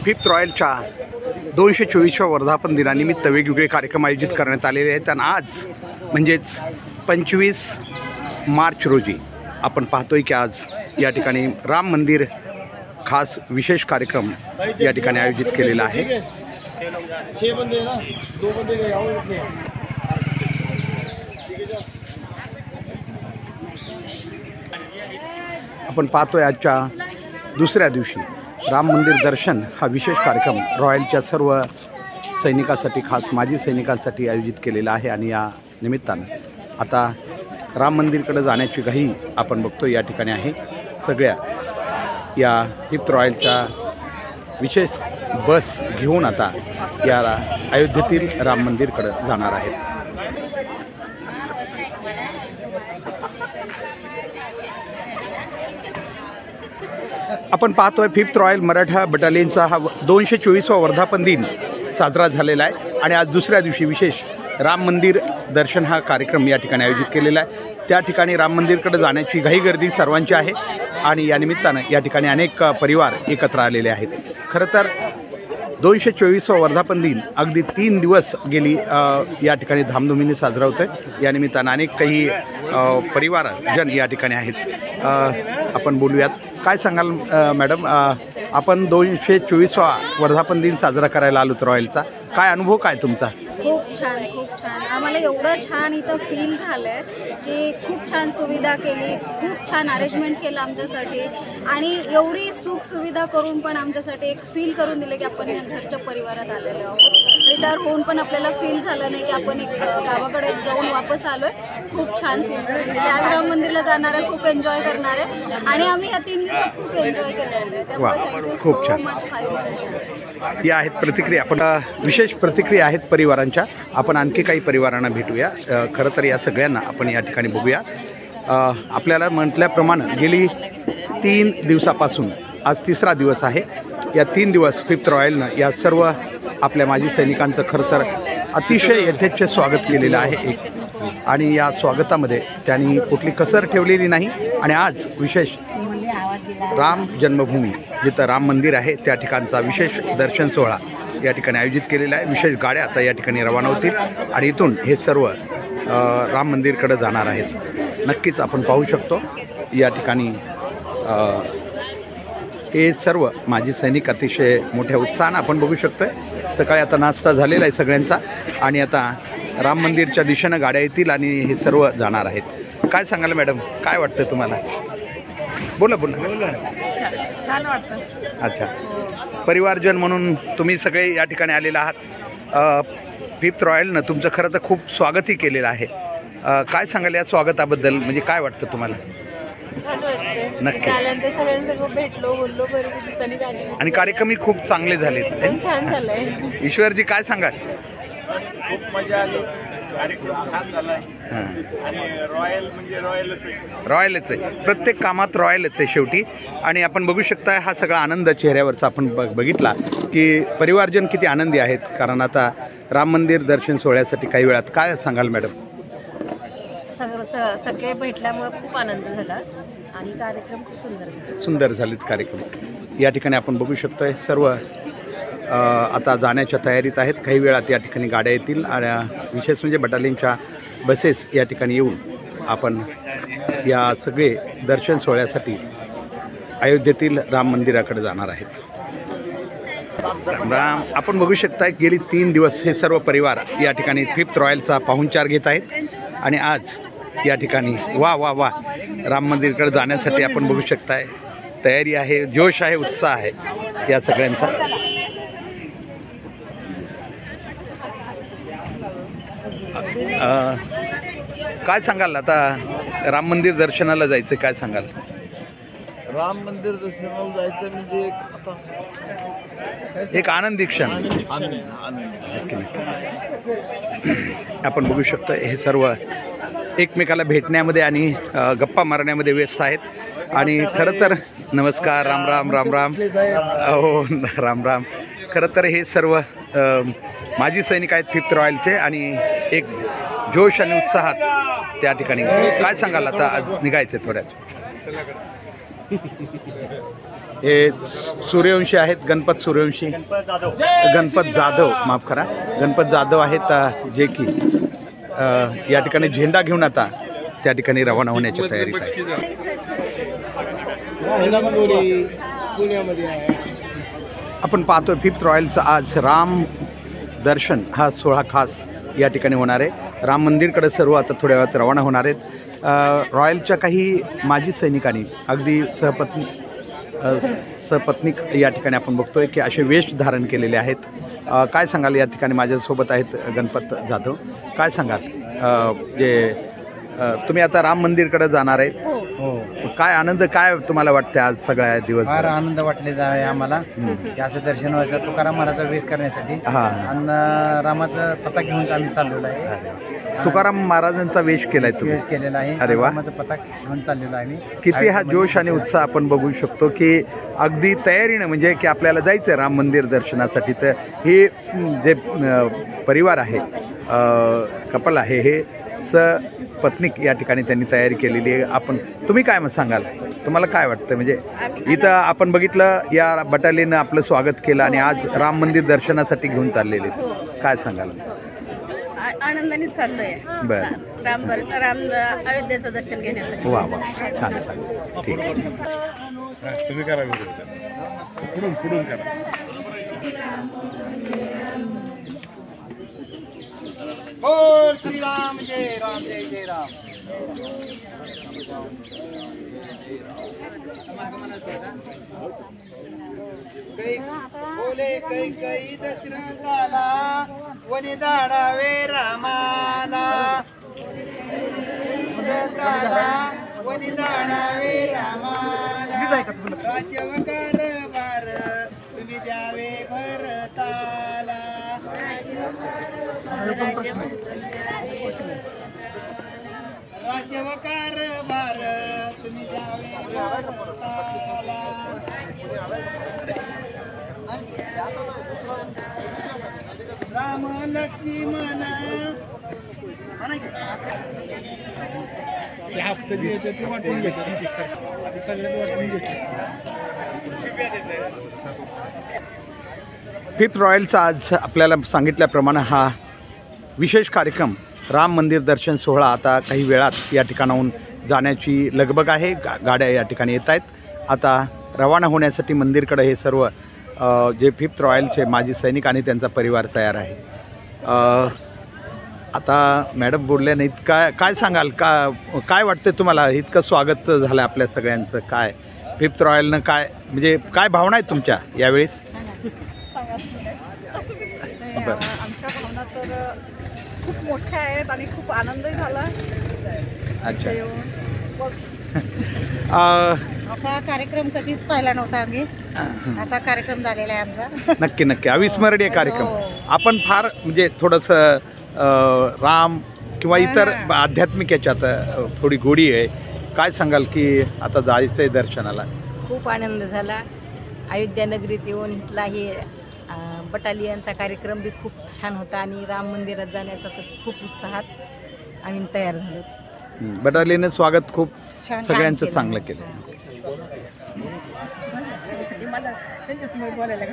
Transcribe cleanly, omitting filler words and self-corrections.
Fifth रॉयलच्या 224व्या वर्धापन दिनानिमित्त वेगवेगळे कार्यक्रम आयोजित करण्यात आलेले आहेत। आणि आज म्हणजेच 25 मार्च रोजी आपण पाहतोय की आज या ठिकाणी राम मंदिर खास विशेष कार्यक्रम या ठिकाणी आयोजित केलेला आहे। आपण पाहतोय आजच्या दुसऱ्या दिवशी राम मंदिर दर्शन हा विशेष कार्यक्रम रॉयलच्या सर्व सैनिकांसाठी खास माजी सैनिकांसाठी आयोजित केलेला आहे। आणि या निमित्तानं आता राम मंदिरकडे जाण्याची घाई आपण बघतो या ठिकाणी आहे। सगळ्या या फिफ्थ रॉयलच्या विशेष बस घेऊन आता या अयोध्येतील राम मंदिरकडे जाणार आहेत। आपण पाहतोय फिफ्थ रॉयल मराठा बटालियनचा हा 224वा वर्धापन दिन साजरा झालेला आहे। आणि आज दुसऱ्या दिवशी विशेष राम मंदिर दर्शन हा कार्यक्रम या ठिकाणी आयोजित केलेला आहे। त्या ठिकाणी राम मंदिरकडे जाण्याची घाई गर्दी सर्वांची आहे आणि या निमित्तानं या ठिकाणी अनेक परिवार एकत्र आलेले आहेत। खरं तर 224वा वर्धापन दिन अगदी 3 दिवस गेली या ठिकाणी धामधुमीने साजरा होतोय। या निमित्तानं अनेक काही परिवारजन या ठिकाणी आहेत। आपण बोलूयात, काय सांगाल मॅडम, आपण 224वा वर्धापन दिन साजरा करायला आलोत रॉयलचा, काय अनुभव काय तुमचा? खूप छान आम्हाला एवढं छान इथं फील झालंय की खूप छान सुविधा केली, खूप छान अरेंजमेंट केलं आमच्यासाठी आणि एवढी सुख सुविधा करून पण आमच्यासाठी एक फील करून दिलं की आपण घरच्या परिवारात आलेलो आहोत। रिटायर होऊन पण आपल्याला फील झालं नाही की आपण एक गावाकडे जाऊन वापस आलोय। खूप छान फील करून दिले। आज राम मंदिरला जाणार आहे, खूप एन्जॉय करणार आहे आणि आम्ही या 3 दिवसात खूप एन्जॉय केलेलं आहे। त्यामुळे थँक्यू सो मच फाईव्ह। या आहेत प्रतिक्रिया, आपण विशेष प्रतिक्रिया आहेत परिवारांच्या। आपण आणखी काही परिवारांना भेटूया। खरं तर या सगळ्यांना आपण या ठिकाणी बघूया। आपल्याला म्हटल्याप्रमाणे गेली 3 दिवसापासून आज तिसरा दिवस आहे। या 3 दिवस फिफ्थ रॉयलनं या सर्व आपल्या माजी सैनिकांचं खरं तर अतिशय यथेच्छ स्वागत केलेलं आहे आणि या स्वागतामध्ये त्यांनी कुठली कसर ठेवलेली नाही। आणि आज विशेष राम जन्मभूमी जिथं राम मंदिर आहे त्या ठिकाणचा विशेष दर्शन सोहळा या ठिकाणी आयोजित केलेला आहे। विशेष गाड्या आता या ठिकाणी रवाना होतील आणि इथून हे सर्व राम मंदिरकडे जाणार आहेत। नक्कीच आपण पाहू शकतो या ठिकाणी हे सर्व माजी सैनिक अतिशय मोठ्या उत्साहानं आपण बघू शकतोय। सकाळी आता नाश्ता झालेला आहे सगळ्यांचा आणि आता राम मंदिरच्या दिशेनं गाड्या येतील आणि हे सर्व जाणार आहेत। काय सांगाल मॅडम, काय वाटतं तुम्हाला? बोला छान वाटतं। अच्छा, परिवारजन म्हणून तुम्ही सगळे या ठिकाणी आलेला आहात। फिफ्थ रॉयलनं तुमचं खरं तर खूप स्वागतही केलेलं आहे। काय सांगाल या स्वागताबद्दल, म्हणजे काय वाटतं तुम्हाला? नक्की भेटलो बोललो बरेच दिवसांनी झाले आणि कार्यक्रमही खूप चांगले झाले, छान झालंय। ईश्वरजी काय सांगाल? खूप मजा आली, कार्यक्रम छान झालाय आणि रॉयल म्हणजे रॉयलच आहे, प्रत्येक कामात रॉयलच आहे शेवटी। आणि आपण बघू शकता हा सगळा आनंद चेहऱ्यावरचा आपण बघितला की परिवारजन किती आनंदी आहेत। कारण आता राम मंदिर दर्शन सोहळ्यासाठी काही वेळात काय सांगाल मॅडम? सगळे भेटल्यामुळे खूप आनंद झाला आणि कार्यक्रम खूप सुंदर झालेत कार्यक्रम। या ठिकाणी आपण बघू शकतोय सर्व आता जाण्याच्या तयारीत आहेत। काही वेळात या ठिकाणी गाड्या येतील आणि विशेष म्हणजे बटालियनच्या बसेस या ठिकाणी येऊन आपण या सगळे दर्शन सोहळ्यासाठी अयोध्येतील राम मंदिराकडे जाणार आहेत। राम, आपण बघू शकता गेली 3 दिवस हे सर्व परिवार या ठिकाणी फिफ्थ रॉयलचा पाहुणचार घेत आहेत आणि आज या ठिकाणी वा राम मंदिरकडे जाण्यासाठी आपण बघू शकताय तयारी आहे, जोश आहे, उत्साह आहे या सगळ्यांचा। काय सांगाल आता राम मंदिर दर्शनाला जायचं, काय सांगाल? राम मंदिर दर्शनाला जायचं म्हणजे एक आनंदी क्षण। आपण बघू शकतो हे सर्व एकमेकाला भेटण्यामध्ये आणि गप्पा मारण्यामध्ये व्यस्त आहेत। आणि खरं तर नमस्कार, राम राम राम राम, हो राम राम। खरं तर हे सर्व माजी सैनिक आहेत फिफ्थ रॉयलचे आणि एक जोश आणि उत्साहात त्या ठिकाणी। काय सांगाल आता, आज निघायचं थोड्यात? हे सूर्यवंशी आहेत, गणपत सूर्यवंशी, गणपत जाधव, माफ करा, गणपत जाधव आहेत, जे की या ठिकाणी झेंडा घेऊन आता त्या ठिकाणी रवाना होण्याची तयारी आहे. आपण पाहतोय 5th रॉयलचा आज राम दर्शन हा सोहळा खास या ठिकाणी होणार आहे. राम मंदिरकडे सर्व आता थोड्या वेळात रवाना होणार आहेत. रॉयलच्या काही माजी सैनिकांनी अगदी सपत्नीक या ठिकाणी आपण बघतोय की असे वेश धारण केलेले आहेत. काय सांगाल, या ठिकाणी माझ्यासोबत आहेत गणपत जाधव, काय सांगाल, जे तुम्ही आता राम मंदिरकडे जाणार आहे, काय आनंद, काय तुम्हाला वाटतं आज सगळ्या दिवस? फार आनंद वाटलेला आहे आम्हाला की असं दर्शन व्हायचं तुकाराम महाराजाचा वेश करण्यासाठी. आणि रामाचा पताक घेऊन आम्ही चाललेलो आहे. तुकाराम महाराजांचा वेश केलाय तुम्ही? वेश केलेला आहे. अरे वा, रामाचा पताक घेऊन चाललेलो आहे. किती हा जोश आणि उत्साह आपण बघू शकतो की अगदी तयारीनं, म्हणजे की आपल्याला जायचं आहे राम मंदिर दर्शनासाठी. तर हे जे परिवार आहे, कपल आहे, हे पत्नीक या ठिकाणी त्यांनी तयारी केलेली आहे. तुम्ही काय मग सांगाल, तुम्हाला काय वाटतं? म्हणजे इथं आपण बघितलं या बटालीनं आपलं स्वागत केलं आणि आज राम मंदिर दर्शनासाठी घेऊन चाललेले, काय सांगाल? आनंदाने चाललोय. बरं, राम अयोध्येचं दर्शन घेण्यासाठी. वा वा, छान छान, ठीक आहे. तुम्ही करा, पुढून करा. बोल श्रीराम जय राम, जय जय राम. बोले कै दशरथाला वनी धाडावे रामाला, वनी धाडावे रामाला, राज्यवकार भार तुम्ही द्यावे भरताला. राज्यवकार भार तुम्ही द्यावे भरताला. राम लक्ष्मण फिफ्थ रॉयलचा आज आपल्याला सांगितल्याप्रमाणे हा विशेष कार्यक्रम राम मंदिर दर्शन सोहळा आता काही वेळात या ठिकाणाहून जाण्याची लगबग आहे. गाड्या या ठिकाणी येत आहेत. आता रवाना होण्यासाठी मंदिरकडे हे सर्व जे फिफ्थ रॉयलचे माजी सैनिक आणि त्यांचा परिवार तयार आहे. आता मॅडम बोलल्याने काय सांगाल, काय वाटतं तुम्हाला? इतकं स्वागत झालं आपल्या सगळ्यांचं, काय फिफ्थ रॉयलनं काय, म्हणजे काय भावना आहेत तुमच्या यावेळेस? आमच्या भावना तर खूप मोठ्या आहेत आणि खूप आनंदही झाला. अच्छा, असा कार्यक्रम कधीच पाहिला नव्हता आम्ही. असा कार्यक्रम झालेला आहे आमचा. नक्की नक्की अविस्मरणीय कार्यक्रम. आपण फार म्हणजे थोडंसं राम किंवा इतर आध्यात्मिक याच्यात थोडी गोडी आहे. काय सांगाल की आता जायचं आहे दर्शनाला? खूप आनंद झाला. अयोध्या नगरीत येऊन इथला हे बटालियनचा कार्यक्रम बी खूप छान होता आणि राम मंदिरात जाण्याचा तर खूप उत्साहात आम्ही तयार झालो. बटालियनने स्वागत खूप सगळ्यांचं केलं. चांगलं केलं. मला त्यांच्यासमोर बोलायला